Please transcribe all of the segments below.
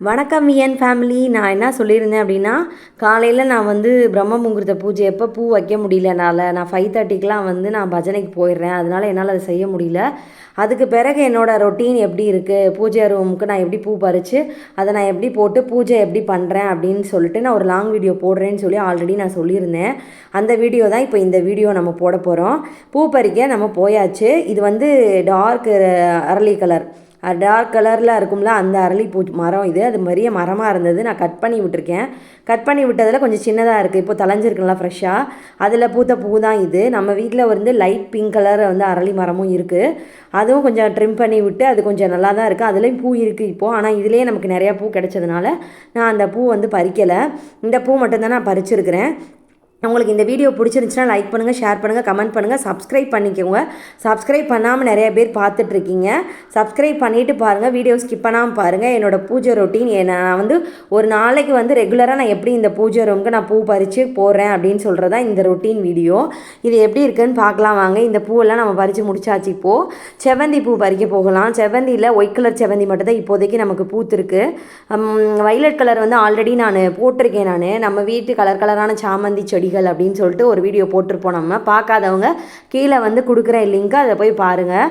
வணக்கம் VN family. நான் என்ன சொல்லியிருந்தேன் அப்படின்னா, காலையில் நான் வந்து பிரம்ம முகூர்த்த பூஜை எப்போ பூ வைக்க முடியலனால நான் 5:30க்கெலாம் வந்து நான் பஜனைக்கு போயிடுறேன். அதனால் என்னால் அதை செய்ய முடியல. அதுக்கு பிறகு என்னோடய ரொட்டீன் எப்படி இருக்குது, பூஜை ரூமுக்கு நான் எப்படி பூ பறித்து அதை நான் எப்படி போட்டு பூஜை எப்படி பண்ணுறேன் அப்படின்னு சொல்லிட்டு நான் ஒரு லாங் வீடியோ போடுறேன்னு சொல்லி ஆல்ரெடி நான் சொல்லியிருந்தேன். அந்த வீடியோ தான் இப்போ இந்த வீடியோ நம்ம போட போகிறோம். பூ பறிக்க நம்ம போயாச்சு. இது வந்து டார்க் அரளி கலர், டார்க் கலரில் இருக்கும்ல அந்த அரளிப்பூ மரம். இது அது மாதிரியே மரமாக இருந்தது. நான் கட் பண்ணி விட்டுருக்கேன். கட் பண்ணி விட்டதில் கொஞ்சம் சின்னதாக இருக்குது. இப்போ தளைஞ்சிருக்குல்ல ஃப்ரெஷ்ஷாக, அதில் பூத்த பூ தான் இது. நம்ம வீட்டில் வந்து லைட் பிங்க் கலர் வந்து அரளி மரமும் இருக்குது. அதுவும் கொஞ்சம் ட்ரிம் பண்ணி விட்டு அது கொஞ்சம் நல்லா தான் இருக்குது. அதுலேயும் பூ இருக்குது இப்போது. ஆனால் இதுலேயே நமக்கு நிறையா பூ கிடச்சதுனால நான் அந்த பூ வந்து பறிக்கலை. இந்த பூ மட்டும்தான் நான் பறிச்சிருக்கிறேன். உங்களுக்கு இந்த வீடியோ பிடிச்சிருந்துச்சுன்னா லைக் பண்ணுங்கள், ஷேர் பண்ணுங்கள், கமெண்ட் பண்ணுங்கள், சப்ஸ்கிரைப் பண்ணிக்கோங்க. சப்ஸ்கிரைப் பண்ணாமல் நிறைய பேர் பார்த்துட்ருக்கீங்க. சப்ஸ்கிரைப் பண்ணிவிட்டு பாருங்கள், வீடியோ ஸ்கிப் பண்ணாமல் பாருங்கள். என்னோடய பூஜை ரொட்டீன் நான் வந்து ஒரு நாளைக்கு வந்து ரெகுலராக நான் எப்படி இந்த பூஜை ரூமுக்கு நான் பூ பறித்து போடுறேன் அப்படின்னு சொல்கிறதா இந்த ரொட்டீன் வீடியோ. இது எப்படி இருக்குதுன்னு பார்க்கலாம் வாங்க. இந்த பூவெல்லாம் நம்ம பறித்து முடிச்சாச்சு. இப்போது செவ்வந்தி பூ பறிக்க போகலாம். செவ்வந்தியில் ஒயிட் கலர் செவ்வந்தி மட்டும்தான் இப்போதைக்கு நமக்கு பூத்துருக்கு. வைலட் கலர் வந்து ஆல்ரெடி நான் போட்டிருக்கேன். நம்ம வீட்டு கலர் கலரான சாமந்தி செடிகள் அப்படின்னு சொல்லிட்டு ஒரு வீடியோ போட்டிருப்போம். நம்ம பார்க்காதவங்க கீழே வந்து கொடுக்குற லிங்க் அதை போய் பாருங்கள்.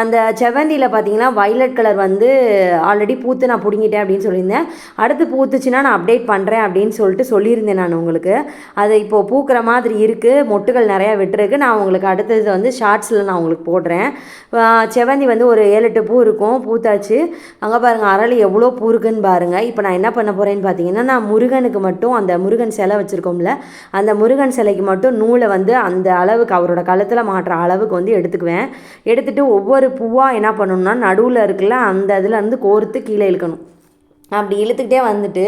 அந்த செவ்வந்தியில் பார்த்தீங்கன்னா வைலட் கலர் வந்து ஆல்ரெடி பூத்து நான் பிடுங்கிட்டேன் அப்படின்னு சொல்லியிருந்தேன். அடுத்து பூத்துச்சுன்னா நான் அப்டேட் பண்ணுறேன் அப்படின்னு சொல்லிட்டு சொல்லியிருந்தேன் நான் உங்களுக்கு. அது இப்போது பூக்கிற மாதிரி இருக்குது. மொட்டுகள் நிறையா விட்டுருக்கு. நான் உங்களுக்கு அடுத்தது வந்து ஷார்ட்ஸில் நான் உங்களுக்கு போடுறேன். செவ்வந்தி வந்து ஒரு 7-8 பூ இருக்கும். பூத்தாச்சு. அங்கே பாருங்கள் அரளி எவ்வளோ பூ இருக்குன்னு பாருங்கள். இப்போ நான் என்ன பண்ண போகிறேன்னு பார்த்தீங்கன்னா, நான் முருகனுக்கு மட்டும் அந்த முருகன் சிலை வச்சுருக்கோம்ல, அந்த முருகன் சிலைக்கு மட்டும் நூலை வந்து அந்த அளவுக்கு அவரோட கழுத்தில் மாட்டுற அளவுக்கு வந்து எடுத்துக்குவேன். எடுத்துகிட்டு ஒவ்வொரு பூவாக என்ன பண்ணணும்னா நடுவில் இருக்குல்ல அந்த இதில் இருந்து கோர்த்து கீழே இழுக்கணும். அப்படி இழுத்துக்கிட்டே வந்துட்டு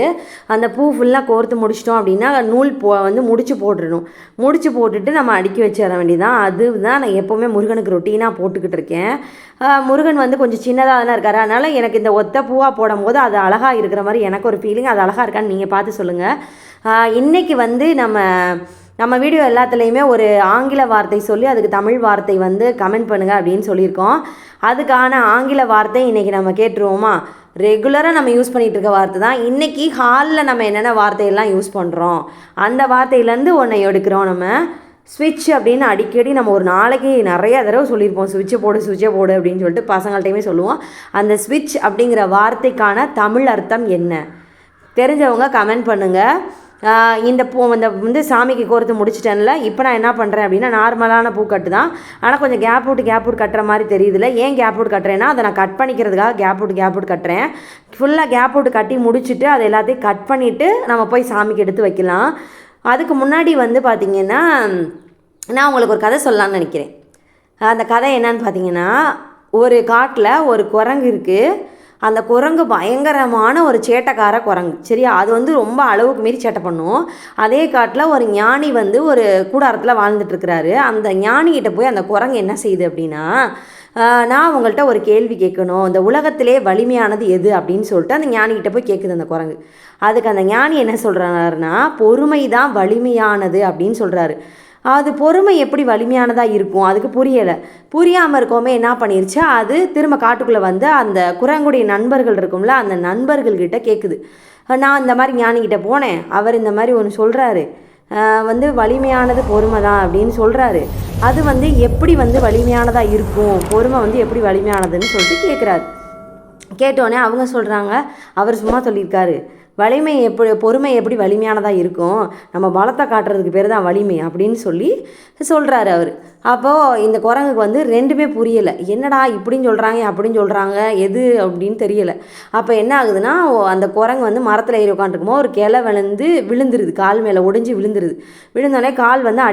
அந்த பூ ஃபுல்லாக கோர்த்து முடிச்சிட்டோம் அப்படின்னா நூல் வந்து முடிச்சு போட்டுடணும். முடிச்சு போட்டுட்டு நம்ம அடுக்கி வச்சிட வேண்டியதான். அதுதான் நான் எப்போவுமே முருகனுக்கு ரொட்டீனாக போட்டுக்கிட்டு இருக்கேன். முருகன் வந்து கொஞ்சம் சின்னதாக தானே இருக்காரு. அதனால் எனக்கு இந்த ஒத்த பூவாக போடும்போது அது அழகாக இருக்கிற மாதிரி எனக்கு ஒரு ஃபீலிங். அது அழகாக இருக்கான்னு நீங்கள் பார்த்து சொல்லுங்கள். இன்றைக்கி வந்து நம்ம வீடியோ எல்லாத்துலேயுமே ஒரு ஆங்கில வார்த்தை சொல்லி அதுக்கு தமிழ் வார்த்தை வந்து கமெண்ட் பண்ணுங்கள் அப்படின்னு சொல்லியிருக்கோம். அதுக்கான ஆங்கில வார்த்தை இன்றைக்கி நம்ம கேட்டுருவோமா? ரெகுலராக நம்ம யூஸ் பண்ணிகிட்டு இருக்க வார்த்தை தான். இன்றைக்கி ஹாலில் நம்ம என்னென்ன வார்த்தையெல்லாம் யூஸ் பண்ணுறோம் அந்த வார்த்தையிலேருந்து ஒன்றை எடுக்கிறோம். நம்ம ஸ்விட்ச் அப்படின்னு அடிக்கடி நம்ம ஒரு நாளைக்கு நிறைய தடவை சொல்லியிருப்போம். ஸ்விட்சை போடு அப்படின்னு சொல்லிட்டு பசங்கள்கிட்டையுமே சொல்லுவோம். அந்த ஸ்விட்ச் அப்படிங்கிற வார்த்தைக்கான தமிழ் அர்த்தம் என்ன தெரிஞ்சவங்க கமெண்ட் பண்ணுங்கள். இந்த பூ வந்து சாமிக்கு கோர்த்து முடிச்சிட்டேன்ல. இப்போ நான் என்ன பண்ணுறேன் அப்படின்னா, நார்மலான பூக்கட்டு தான். ஆனால் கொஞ்சம் கேப் விட்டு கட்டுற மாதிரி தெரியுதுல்ல. ஏன் கேப் விட்டு கட்டுறேன்னா, அதை நான் கட் பண்ணிக்கிறதுக்காக கேப் விட்டு கட்டுறேன். ஃபுல்லாக கேப் விட்டு கட்டி முடிச்சுட்டு அதை எல்லாத்தையும் கட் பண்ணிவிட்டு நம்ம போய் சாமிக்கு எடுத்து வைக்கலாம். அதுக்கு முன்னாடி வந்து பார்த்திங்கன்னா, நான் உங்களுக்கு ஒரு கதை சொல்லலாம்னு நினைக்கிறேன். அந்த கதை என்னன்னு பார்த்தீங்கன்னா, ஒரு காட்டில் ஒரு குரங்கு இருக்குது. அந்த குரங்கு பயங்கரமான ஒரு சேட்டைக்கார குரங்கு, சரியா? அது வந்து ரொம்ப அளவுக்கு மீறி சேட்டை பண்ணும். அதே காட்டில் ஒரு ஞானி வந்து ஒரு கூடாரத்தில் வாழ்ந்துட்டுருக்கிறாரு. அந்த ஞானிகிட்ட போய் அந்த குரங்கு என்ன செய்யுது அப்படின்னா, நான் உங்கள்கிட்ட ஒரு கேள்வி கேட்கணும், இந்த உலகத்திலே வலிமையானது எது அப்படின்னு சொல்லிட்டு அந்த ஞானிகிட்ட போய் கேட்குது அந்த குரங்கு. அதுக்கு அந்த ஞானி என்ன சொல்கிறாருன்னா, பொறுமை தான் வலிமையானது அப்படின்னு சொல்கிறாரு. அது பொறுமை எப்படி வலிமையானதாக இருக்கும்? அதுக்கு புரியாமல் இருக்கோமே என்ன பண்ணிருச்சு, அது திரும்ப காட்டுக்குள்ளே வந்து அந்த குரங்குடைய நண்பர்கள் இருக்கும்ல, அந்த நண்பர்கள்கிட்ட கேட்குது. நான் இந்த மாதிரி ஞானிக்கிட்ட போனேன், அவர் இந்த மாதிரி ஒன்று சொல்கிறாரு, வந்து வலிமையானது பொறுமை தான் அப்படின்னு சொல்கிறாரு. அது வந்து எப்படி வந்து வலிமையானதாக இருக்கும், பொறுமை வந்து எப்படி வலிமையானதுன்னு சொல்லிட்டு கேட்குறாரு. கேட்டோடனே அவங்க சொல்கிறாங்க, அவர் சும்மா சொல்லியிருக்காரு, பொறுமை எப்படி வலிமையானதாக இருக்கும், நம்ம பலத்தை காட்டுறதுக்கு பேர் தான் வலிமை அப்படின்னு சொல்லி சொல்கிறாரு அவர். அப்போது இந்த குரங்குக்கு வந்து ரெண்டுமே புரியலை. என்னடா இப்படின்னு சொல்கிறாங்க அப்படின்னு சொல்கிறாங்க, எது அப்படின்னு தெரியலை. அப்போ என்ன ஆகுதுன்னா, அந்த குரங்கு வந்து மரத்தில் ஏறி உட்காந்துருக்குமோ ஒரு கிளை விழுந்துருது, கால் மேலே ஒடிஞ்சு விழுந்தோடனே கால் வந்து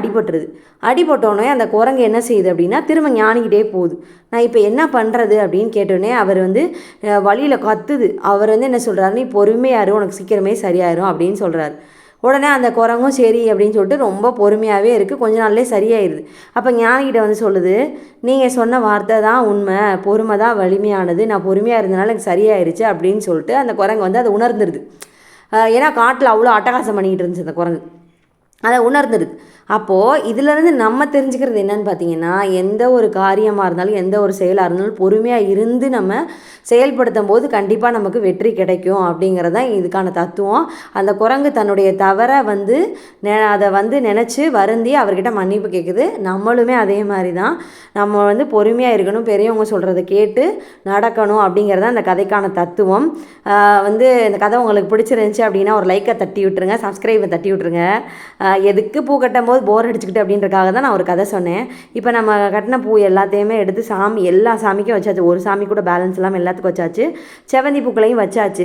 அடிபட்டோடனே அந்த குரங்கு என்ன செய்யுது அப்படின்னா திரும்ப ஞானிக்கிட்டே போகுது. நான் இப்போ என்ன பண்ணுறது அப்படின்னு கேட்டோடனே அவர் வந்து வழியில் கத்துது. அவர் வந்து என்ன சொல்கிறாரு, நீ பொறுமையாரு, உனக்கு சீக்கிரமே சரியாயிரும் அப்படின்னு சொல்கிறாரு. உடனே அந்த குரங்கும் சரி அப்படின்னு சொல்லிட்டு ரொம்ப பொறுமையாகவே இருக்குது. கொஞ்ச நாள்லேயே சரியாயிடுது. அப்போ ஞானிகிட்ட வந்து சொல்லுது, நீங்கள் சொன்ன வார்த்தை தான் உண்மை, பொறுமை தான் வலிமையானது, நான் பொறுமையாக இருந்தனால எனக்கு சரியாயிருச்சு அப்படின்னு சொல்லிட்டு அந்த குரங்கு வந்து அதை உணர்ந்துருது. ஏன்னா காட்டில் அவ்வளோ அட்டகாசம் பண்ணிக்கிட்டு இருந்துச்சு அந்த குரங்கு. அதை உணர்ந்துடுது. அப்போது இதிலேருந்து நம்ம தெரிஞ்சுக்கிறது என்னன்னு பார்த்தீங்கன்னா, எந்த ஒரு காரியமாக இருந்தாலும், எந்த ஒரு செயலாக இருந்தாலும் பொறுமையாக இருந்து நம்ம செயல்படுத்தும் போது கண்டிப்பாக நமக்கு வெற்றி கிடைக்கும் அப்படிங்கிறது தான் இதுக்கான தத்துவம். அந்த குரங்கு தன்னுடைய தவறை வந்து அதை வந்து நினச்சி வருந்தி அவர்கிட்ட மன்னிப்பு கேட்குது. நம்மளுமே அதே மாதிரி தான். நம்ம வந்து பொறுமையாக இருக்கணும், பெரியவங்க சொல்கிறத கேட்டு நடக்கணும் அப்படிங்கிறது தான் இந்த கதைக்கான தத்துவம். வந்து இந்த கதை உங்களுக்கு பிடிச்சிருந்துச்சி அப்படின்னா ஒரு லைக்கை தட்டி விட்டுருங்க, சப்ஸ்கிரைபை தட்டி விட்டுருங்க. எதுக்கு பூ கட்டும் போது போர் அடிச்சுக்கிட்டு அப்படின்றக்காக தான் நான் ஒரு கதை சொன்னேன். இப்போ நம்ம கட்டின பூ எல்லாத்தையுமே எடுத்து எல்லா சாமிக்கும் வச்சாச்சு. ஒரு சாமி கூட பேலன்ஸ் இல்லாமல் எல்லாத்துக்கும் வச்சாச்சு. செவந்தி பூக்களையும் வச்சாச்சு.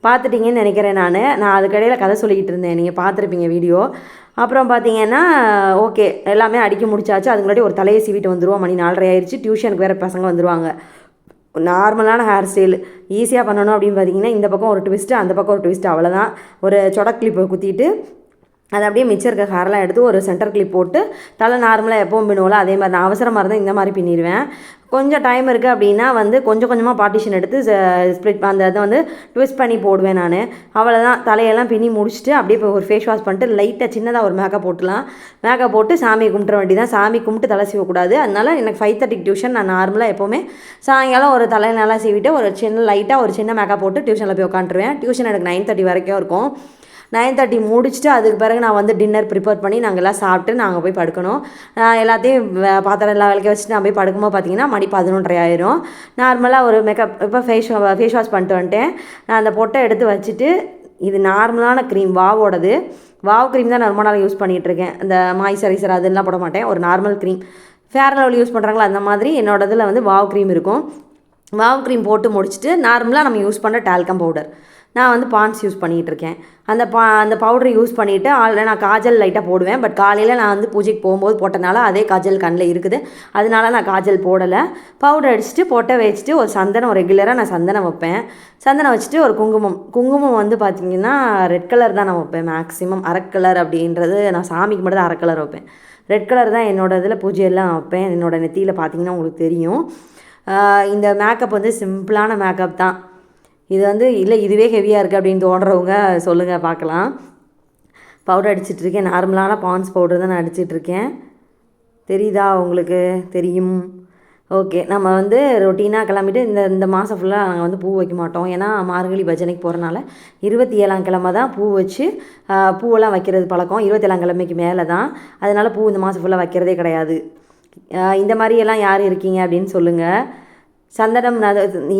பார்த்துட்டிங்கன்னு நினைக்கிறேன். நான் அதுக்கடையில் கதை சொல்லிக்கிட்டு இருந்தேன், நீங்கள் பார்த்துருப்பீங்க வீடியோ. அப்புறம் பார்த்தீங்கன்னா ஓகே எல்லாமே அடிக்க முடிச்சாச்சு. அதுக்கு முன்னாடி ஒரு தலையை சீவிட்டு வந்துடுவோம். மணி 4:30 ஆயிடுச்சு. டியூஷனுக்கு வேறு பசங்க வந்துடுவாங்க. நார்மலான ஹேர் ஸ்டைல் ஈஸியாக பண்ணணும் அப்படின்னு பார்த்தீங்கன்னா இந்த பக்கம் ஒரு ட்விஸ்ட்டு, அந்த பக்கம் ஒரு ட்விஸ்ட்டு, அவ்வளோதான். ஒரு சொடக் கிளிப்பை குத்திட்டு அதை அப்படியே மிச்சம் இருக்க ஹேர்லாம் எடுத்து ஒரு சென்டர் கிளிப் போட்டு தலை நார்மலாக எப்பவும் பின்னுவோம்ல அதே மாதிரி. நான் அவசரமாக இருந்தால் இந்த மாதிரி பின்னிடுவேன். கொஞ்சம் டைம் இருக்குது அப்படின்னா வந்து கொஞ்சம் கொஞ்சமாக பார்ட்டிஷன் எடுத்து ஸ்ப்ளிட் அந்த இதை வந்து ட்விஸ்ட் பண்ணி போடுவேன் நான். அவ்வளோதான். தலையெல்லாம் பின்னி முடிச்சுட்டு அப்படியே இப்போ ஒரு ஃபேஸ் வாஷ் பண்ணிட்டு லைட்டாக சின்னதாக ஒரு மேக்கப் போட்டுலாம். மேக்கப் போட்டு சாமியை கும்பிட்ற வேண்டி தான். சாமி கும்பிட்டு தலை சீவக்கூடாது. அதனால் எனக்கு 5:30 டியூஷன். நான் நார்மலாக எப்போவுமே சாயங்காலம் ஒரு தலை நல்லா சீவிட்டு ஒரு லைட்டாக ஒரு சின்ன மேக்கப் போட்டு டியூஷனில் போய் உட்காந்துருவேன். டியூஷன் எனக்கு 9:30 வரைக்கும் இருக்கும். 9:30 முடிச்சுட்டு அதுக்கு பிறகு நான் வந்து டின்னர் ப்ரிப்பேர் பண்ணி நாங்கள் எல்லாம் சாப்பிட்டு நாங்கள் போய் படுக்கணும். எல்லாத்தையும் பாத்திரம் எல்லாம் விளக்க வச்சுட்டு நான் போய் படுக்கும்போது பார்த்தீங்கன்னா மணி 11:30 ஆயிரும். நார்மலாக ஒரு மேக்கப் இப்போ ஃபேஸ் வாஷ் பண்ணிட்டு வந்துட்டேன். நான் அந்த பொட்டை எடுத்து வச்சுட்டு இது நார்மலான க்ரீம் வாவோடது. வாவ் க்ரீம் தான் நான் ரொம்ப நாள் யூஸ் பண்ணிகிட்ருக்கேன். இந்த மாய்ஸ்சரைசர் அதெல்லாம் போட மாட்டேன். ஒரு normal cream Fair and Lovely use பண்ணுறாங்களா அந்த மாதிரி என்னோட இதில் வந்து வாவ் க்ரீம் இருக்கும். வாவ் க்ரீம் போட்டு முடிச்சுட்டு நார்மலாக நம்ம யூஸ் பண்ணுற டால்கம் பவுடர் நான் வந்து பான்ஸ் யூஸ் பண்ணிகிட்ருக்கேன். அந்த பவுடரை யூஸ் பண்ணிவிட்டு நான் காஜல் லைட்டாக போடுவேன். பட் காலையில் நான் வந்து பூஜைக்கு போகும்போது போட்டனால அதே காஜல் கண்ணில் இருக்குது. அதனால நான் காஜல் போடலை. பவுடர் அடிச்சுட்டு பொட்டை வச்சுட்டு ஒரு சந்தனம் ரெகுலராக நான் சந்தனம் வைப்பேன். சந்தனம் வச்சுட்டு ஒரு குங்குமம் வந்து பார்த்திங்கன்னா ரெட் கலர் தான் நான் வைப்பேன். மேக்ஸிமம் அரக்கலர் அப்படின்றது நான் சாமிக்கு மட்டும் தான் அரக்கலர் வைப்பேன். ரெட் கலர் தான் என்னோடய இதில் பூஜையெல்லாம் வைப்பேன். என்னோடய நெத்தியில் பார்த்திங்கன்னா உங்களுக்கு தெரியும். இந்த மேக்கப் வந்து சிம்பிளான மேக்கப் தான். இது வந்து இல்லை இதுவே ஹெவியாக இருக்குது அப்படின்னு தோன்றவங்க சொல்லுங்கள் பார்க்கலாம். பவுடர் அடிச்சிட்ருக்கேன். நார்மலான பான்ஸ் பவுடர் தான் நான் அடிச்சிட்ருக்கேன். தெரியுதா உங்களுக்கு? தெரியும். ஓகே. நம்ம வந்து ரொட்டீனாக கிளம்பிட்டு இந்த மாதம் ஃபுல்லாக நாங்கள் வந்து பூ வைக்க மாட்டோம். ஏன்னா மார்கழி பஜனைக்கு போகிறனால 27ஆம் கிழமை தான் பூ வச்சு பூவெல்லாம் வைக்கிறது பழக்கம். 27ஆம் கிழமைக்கு மேலே தான். அதனால் பூ இந்த மாதம் ஃபுல்லாக வைக்கிறதே கிடையாது. இந்த மாதிரியெல்லாம் யார் இருக்கீங்க அப்படின்னு சொல்லுங்கள். சந்தனம்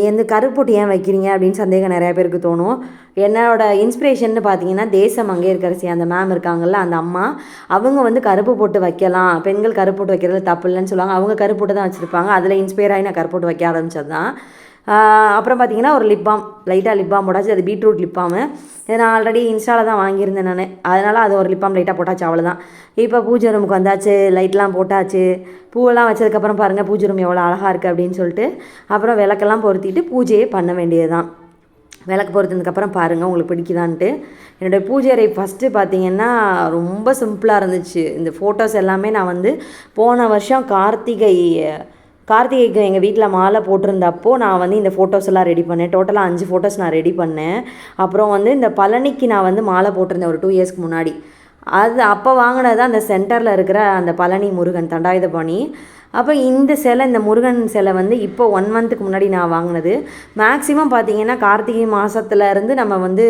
எந்த கருப்பொட்டு ஏன் வைக்கிறீங்க அப்படின்னு சந்தேகம் நிறையா பேருக்கு தோணும். என்னோடய இன்ஸ்பிரேஷன்னு பார்த்தீங்கன்னா தேச மங்கையர்க்கரசி அந்த மேம் இருக்காங்கள்ல அந்த அம்மா, அவங்க வந்து கருப்பு போட்டு வைக்கலாம், பெண்கள் கருப்பு போட்டு வைக்கிறது தப்பு இல்லைன்னு சொல்லுவாங்க. அவங்க கருப்பு போட்டு தான் வச்சுருப்பாங்க. அதில் இன்ஸ்பயர் ஆகி நான் கருப்பு போட்டு வைக்க ஆரம்பித்தது தான். அப்புறம் பார்த்திங்கன்னா ஒரு லிப் பாம், லைட்டாக லிப் பாம் போட்டாச்சு. அது பீட்ரூட் லிப் பாமு. இதை நான் ஆல்ரெடி இன்ஸ்டாவில் தான் வாங்கியிருந்தேன் நான். அதனால் அது ஒரு லிப் பாம் லைட்டாக போட்டாச்சு, அவ்வளோதான். இப்போ பூஜை ரூமுக்கு வந்தாச்சு. லைட்லாம் போட்டாச்சு. பூவெல்லாம் வச்சதுக்கப்புறம் பாருங்கள் பூஜை ரூம் எவ்வளோ அழகாக இருக்குது அப்படின்னு சொல்லிட்டு அப்புறம் விளக்கெல்லாம் பொருத்திட்டு பூஜையே பண்ண வேண்டியது தான். விளக்கு பொருத்தினதுக்கப்புறம் பாருங்கள் உங்களுக்கு பிடிக்குதான்ட்டு. என்னுடைய பூஜை அறை ஃபஸ்ட்டு பார்த்திங்கன்னா ரொம்ப சிம்பிளாக இருந்துச்சு. இந்த ஃபோட்டோஸ் எல்லாமே நான் வந்து போன வருஷம் கார்த்திகைக்கு எங்கள் வீட்டில் மாலை போட்டிருந்தப்போ நான் வந்து இந்த ஃபோட்டோஸ் எல்லாம் ரெடி பண்ணேன். டோட்டலாக 5 ஃபோட்டோஸ் நான் ரெடி பண்ணேன். அப்புறம் வந்து இந்த பழனிக்கு நான் வந்து மாலை போட்டிருந்தேன் ஒரு 2 இயர்ஸ்க்கு முன்னாடி. அது அப்போ வாங்கினது தான் அந்த சென்டரில் இருக்கிற அந்த பழனி முருகன் தண்டாயுதபாணி. அப்போ இந்த முருகன் சிலை வந்து இப்போ 1 மந்த்துக்கு முன்னாடி நான் வாங்கினது. மேக்ஸிமம் பார்த்திங்கன்னா கார்த்திகை மாதத்துலேருந்து நம்ம வந்து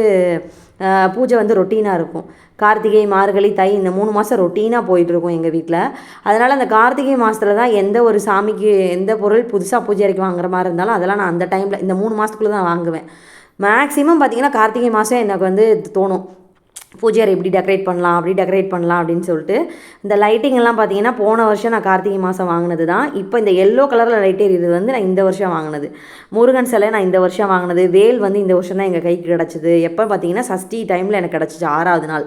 பூஜை வந்து ரொட்டீனாக இருக்கும். கார்த்திகை, மார்கழி, தை இந்த 3 மாதம் ரொட்டீனாக போயிட்டுருக்கும் எங்கள் வீட்டில். அதனால் அந்த கார்த்திகை மாதத்தில் தான் எந்த ஒரு சாமிக்கு எந்த பொருள் புதுசாக பூஜை அறைக்கு வாங்குற மாதிரி இருந்தாலும் அதெல்லாம் நான் அந்த டைமில் இந்த 3 மாதத்துக்குள்ளே தான் வாங்குவேன். மேக்ஸிமம் பார்த்திங்கன்னா கார்த்திகை மாதம் எனக்கு வந்து தோணும் பூஜை அறை இப்படி டெக்கரேட் பண்ணலாம், அப்படி டெக்கரேட் பண்ணலாம் அப்படின்னு சொல்லிட்டு. இந்த லைட்டிங் எல்லாம் பார்த்தீங்கன்னா போன வருஷம் நான் கார்த்திகை மாதம் வாங்கினது தான். இப்போ இந்த எல்லோ கலரில் லைட் எரியுது வந்து நான் இந்த வருஷம் வாங்கினது. முருகன் சிலை நான் இந்த வருஷம் வாங்கினது. வேல் வந்து இந்த வருஷம் தான் எங்கள் கைக்கு கிடச்சிது. எப்போ பார்த்தீங்கன்னா சஷ்டி டைமில் எனக்கு கிடச்சிச்சு 6ஆவது நாள்.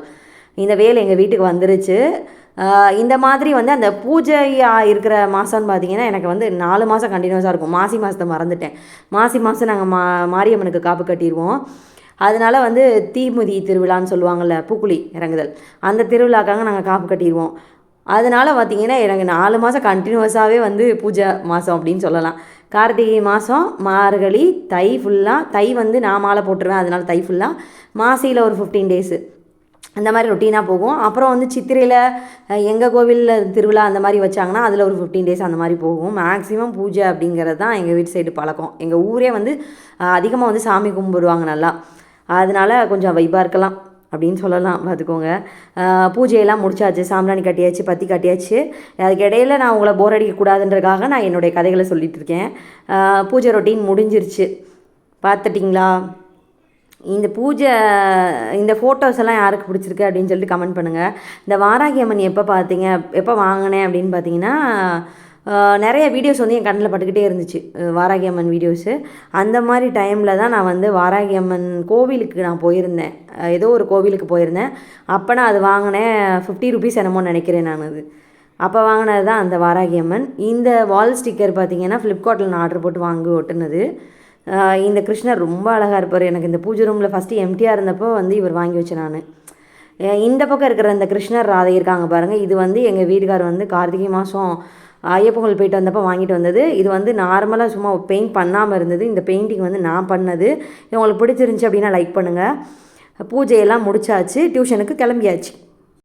இந்த வேல் எங்கள் வீட்டுக்கு வந்துருச்சு. இந்த மாதிரி வந்து அந்த பூஜையாக இருக்கிற மாதம்னு பார்த்திங்கன்னா எனக்கு வந்து 4 மாதம் கண்டினியூஸாக இருக்கும். மாசி மாதத்தை மறந்துட்டேன். மாசி மாதம் நாங்கள் மாரியம்மனுக்கு காப்பு கட்டிடுவோம். அதனால் வந்து தீமிதி திருவிழான்னு சொல்லுவாங்கள்ல, பூக்குழி இறங்குதல், அந்த திருவிழாக்காக நாங்கள் காப்பு கட்டிடுவோம். அதனால் பார்த்திங்கன்னா எனக்கு 4 மாதம் கண்டினியூஸாகவே வந்து பூஜை மாதம் அப்படின்னு சொல்லலாம். கார்த்திகை மாதம், மார்கழி, தை ஃபுல்லாக. தை வந்து நான் மாலை போட்டுருவேன், அதனால் தை ஃபுல்லாக. மாசியில் ஒரு 15 டேஸு. அந்த மாதிரி ரொட்டீனாக போகும். அப்புறம் வந்து சித்திரையில் எங்கள் கோவிலில் திருவிழா அந்த மாதிரி வச்சாங்கன்னா அதில் ஒரு 15 டேஸ் அந்த மாதிரி போகும். மேக்ஸிமம் பூஜை அப்படிங்கிறது தான் எங்கள் வீட்டு சைடு பழக்கம். எங்கள் ஊரே வந்து அதிகமாக வந்து சாமி கும்பிடுவாங்க நல்லா. அதனால கொஞ்சம் வைப்பாக இருக்கலாம் அப்படின்னு சொல்லலாம், பார்த்துக்கோங்க. பூஜையெல்லாம் முடிச்சாச்சு, சாம்பிராணி கட்டியாச்சு, பத்தி கட்டியாச்சு. அதுக்கு இடையில நான் உங்களை போர் அடிக்கக்கூடாதுன்றதுக்காக நான் என்னுடைய கதைகளை சொல்லிகிட்டு இருக்கேன். பூஜை ரொட்டீன் முடிஞ்சிருச்சு, பார்த்துட்டிங்களா? இந்த பூஜை இந்த ஃபோட்டோஸ் எல்லாம் யாருக்கு பிடிச்சிருக்கு அப்படின்னு சொல்லிட்டு கமெண்ட் பண்ணுங்கள். இந்த வாராகி அம்மன் எப்போ பார்த்தீங்க, எப்போ வாங்கினேன் அப்படின்னு பார்த்தீங்கன்னா, நிறைய வீடியோஸ் வந்து என் கண்ணில் பட்டுக்கிட்டே இருந்துச்சு, வாராகி அம்மன் வீடியோஸு. அந்த மாதிரி டைமில் தான் நான் வந்து வாராகி அம்மன் கோவிலுக்கு நான் போயிருந்தேன். ஏதோ ஒரு கோவிலுக்கு போயிருந்தேன். அப்போ நான் அது வாங்கினேன். 50 ருபீஸ் என்னமோ நினைக்கிறேன் நான். அது அப்போ வாங்கினது தான் அந்த வாராகி அம்மன். இந்த வால் ஸ்டிக்கர் பார்த்தீங்கன்னா ஃப்ளிப்கார்ட்டில் நான் ஆர்டர் போட்டு வாங்கி ஒட்டுனது. இந்த கிருஷ்ணர் ரொம்ப அழகாக இருப்பார். எனக்கு இந்த பூஜை ரூமில் ஃபஸ்ட்டு எம்டியாக இருந்தப்போ வந்து இவர் வாங்கி வச்சேன் நான். இந்த பக்கம் இருக்கிற இந்த கிருஷ்ணர் ராதை இருக்காங்க பாருங்கள், இது வந்து எங்கள் வீட்டுக்கார் வந்து கார்த்திகை மாதம் ஐயப்பங்கள் போயிட்டு வந்தப்போ வாங்கிட்டு வந்தது. இது வந்து நார்மலாக சும்மா பெயிண்ட் பண்ணாமல் இருந்தது. இந்த பெயிண்டிங் வந்து நான் பண்ணது. இது உங்களுக்கு பிடிச்சிருந்துச்சி அப்படின்னா லைக் பண்ணுங்கள். பூஜையெல்லாம் முடிச்சாச்சு, டியூஷனுக்கு கிளம்பியாச்சு.